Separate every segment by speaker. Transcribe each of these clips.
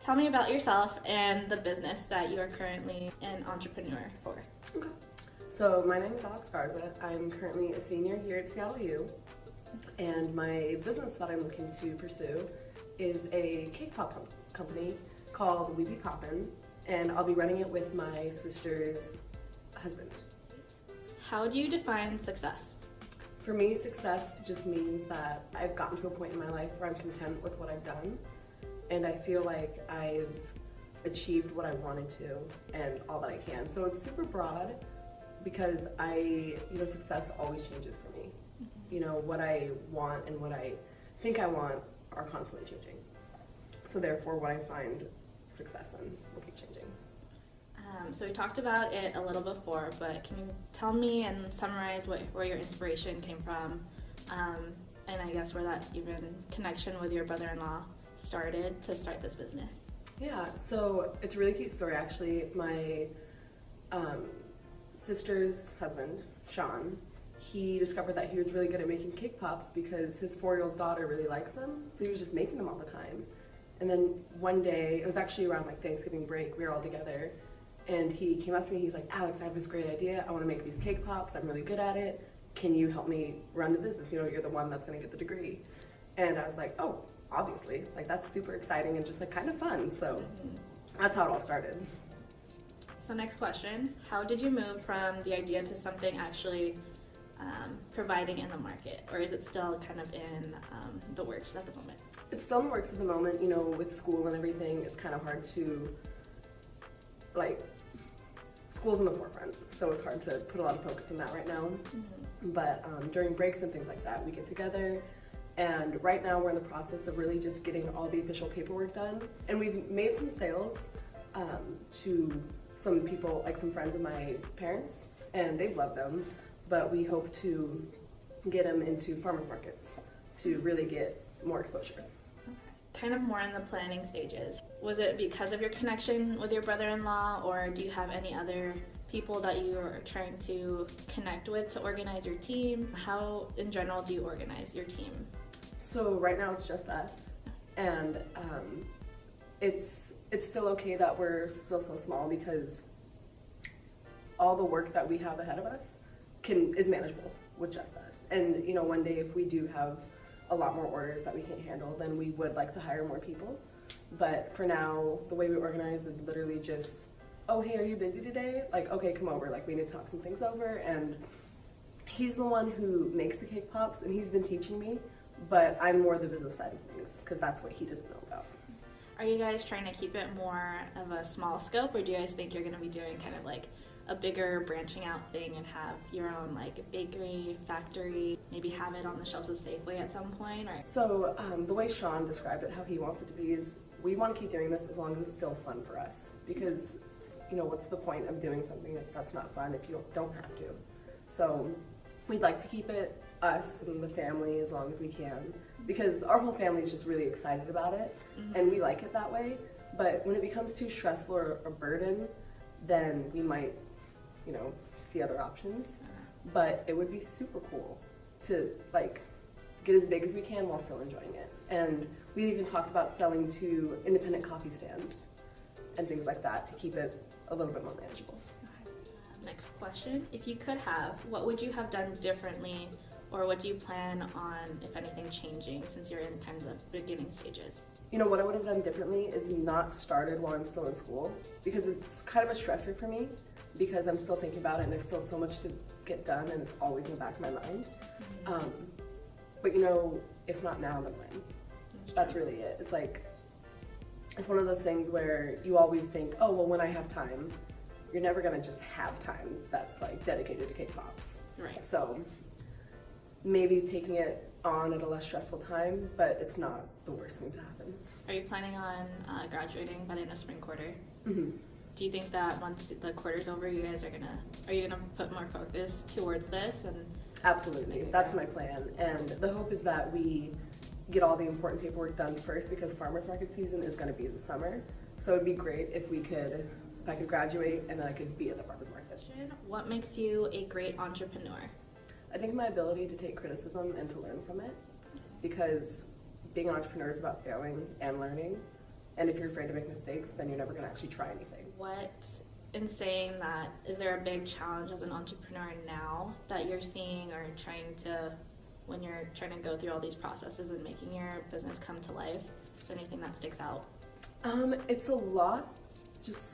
Speaker 1: tell me about yourself and the business that you are currently an entrepreneur for.
Speaker 2: Okay. So my name is Alex Garza. I'm currently a senior here at Seattle U, and my business that I'm looking to pursue is a cake pop company called We Be Poppin', and I'll be running it with my sister's husband.
Speaker 1: How do you define success?
Speaker 2: For me, success just means that I've gotten to a point in my life where I'm content with what I've done, and I feel like I've achieved what I wanted to and all that I can. So it's super broad because success always changes for me. What I want and what I think I want are constantly changing. So therefore, what I find success in will keep changing.
Speaker 1: So we talked about it a little before, but can you tell me and summarize where your inspiration came from, and I guess where that even connection with your brother-in-law started to start this business?
Speaker 2: Yeah, so it's a really cute story actually. My sister's husband, Sean, he discovered that he was really good at making cake pops because his 4-year-old daughter really likes them, so he was just making them all the time. And then one day, it was actually around like Thanksgiving break, we were all together, and he came up to me, he's like, Alex, I have this great idea, I want to make these cake pops, I'm really good at it, can you help me run the business? You're the one that's going to get the degree. And I was like, oh, obviously, like that's super exciting and just like kind of fun, so that's how it all started.
Speaker 1: So next question, how did you move from the idea to something actually providing in the market, or is it still kind of in the works at the moment?
Speaker 2: It's still in the works at the moment. With school and everything, it's kind of hard to, school's in the forefront, so it's hard to put a lot of focus on that right now. But during breaks and things like that, we get together, and right now we're in the process of really just getting all the official paperwork done, and we've made some sales to some people, like some friends of my parents, and they've loved them, but we hope to get them into farmers markets to really get more exposure.
Speaker 1: Okay. Kind of more in the planning stages. Was it because of your connection with your brother-in-law, or do you have any other people that you are trying to connect with to organize your team? How, in general, do you organize your team?
Speaker 2: So right now it's just us, and it's still okay that we're still so small because all the work that we have ahead of us is manageable with just us. And one day if we do have a lot more orders that we can't handle, then we would like to hire more people. But for now, the way we organize is literally just, oh hey, are you busy today? Like, okay, come over, like we need to talk some things over. And he's the one who makes the cake pops, and he's been teaching me, but I'm more the business side of things because that's what he doesn't know about.
Speaker 1: Are you guys trying to keep it more of a small scope, or do you guys think you're going to be doing kind of like a bigger branching out thing and have your own like bakery, factory, maybe have it on the shelves of Safeway at some point? Or?
Speaker 2: So the way Sean described it, how he wants it to be is we want to keep doing this as long as it's still fun for us, because what's the point of doing something that's not fun if you don't have to? So we'd like to keep it us and the family as long as we can, because our whole family is just really excited about it, and we like it that way. But when it becomes too stressful or a burden, then we might see other options. But it would be super cool to get as big as we can while still enjoying it. And we even talked about selling to independent coffee stands and things like that to keep it a little bit more manageable.
Speaker 1: Next question, if you could have, what would you have done differently, or what do you plan on, if anything, changing since you're in kind of the beginning stages?
Speaker 2: What I would have done differently is not started while I'm still in school, because it's kind of a stressor for me, because I'm still thinking about it and there's still so much to get done and it's always in the back of my mind. But if not now, then when? That's really it. It's one of those things where you always think, oh, well, when I have time. You're never gonna just have time that's dedicated to cake pops.
Speaker 1: Right.
Speaker 2: So maybe taking it on at a less stressful time, but it's not the worst thing to happen.
Speaker 1: Are you planning on graduating by the end of spring quarter?
Speaker 2: Mm-hmm.
Speaker 1: Do you think that once the quarter's over, are you gonna put more focus towards this? And
Speaker 2: absolutely, that's my plan. And the hope is that we get all the important paperwork done first, because farmers market season is going to be in the summer. So it'd be great if I could graduate and then I could be at the farmers market.
Speaker 1: What makes you a great entrepreneur?
Speaker 2: I think my ability to take criticism and to learn from it, because being an entrepreneur is about failing and learning, And if you're afraid to make mistakes, then you're never going to actually try anything.
Speaker 1: In saying that, is there a big challenge as an entrepreneur now that you're seeing or trying to, when you're trying to go through all these processes and making your business come to life? Is there anything that sticks out?
Speaker 2: It's a lot.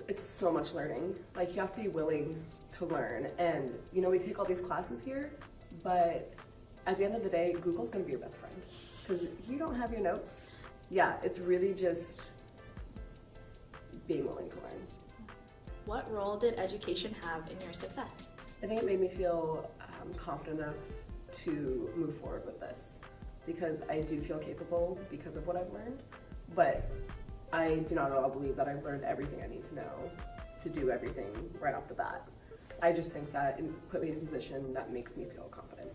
Speaker 2: It's so much learning. Like, you have to be willing to learn. And, we take all these classes here, but at the end of the day, Google's going to be your best friend. Because you don't have your notes. Yeah, it's really just being willing to learn.
Speaker 1: What role did education have in your success?
Speaker 2: I think it made me feel confident enough to move forward with this, because I do feel capable because of what I've learned, but I do not at all believe that I've learned everything I need to know to do everything right off the bat. I just think that it put me in a position that makes me feel confident.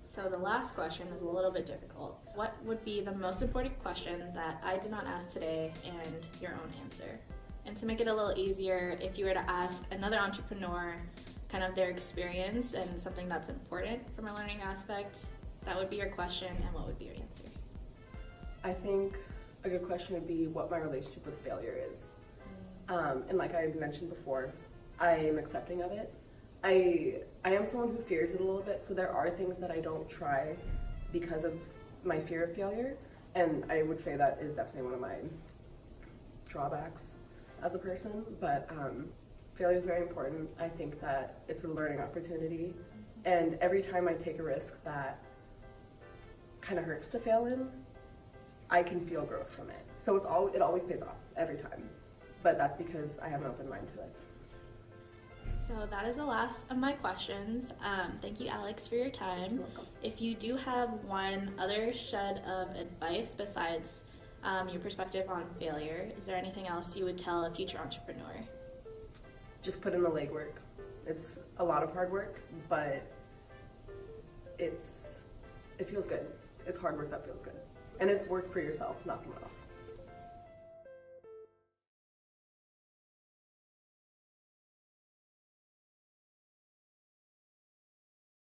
Speaker 1: So the last question is a little bit difficult. What would be the most important question that I did not ask today and your own answer? And to make it a little easier, if you were to ask another entrepreneur kind of their experience and something that's important from a learning aspect, that would be your question, and what would be your answer?
Speaker 2: I think a good question would be what my relationship with failure is. And like I mentioned before, I am accepting of it. I am someone who fears it a little bit, so there are things that I don't try because of my fear of failure, and I would say that is definitely one of my drawbacks as a person, but failure is very important. I think that it's a learning opportunity, and every time I take a risk that kind of hurts to fail in, I can feel growth from it. So it always pays off every time, but that's because I have an open mind to it.
Speaker 1: So that is the last of my questions. Thank you, Alex, for your time.
Speaker 2: You're welcome.
Speaker 1: If you do have one other shed of advice besides your perspective on failure, is there anything else you would tell a future entrepreneur?
Speaker 2: Just put in the legwork. It's a lot of hard work, but it feels good. It's hard work that feels good. And it's work for yourself, not someone else.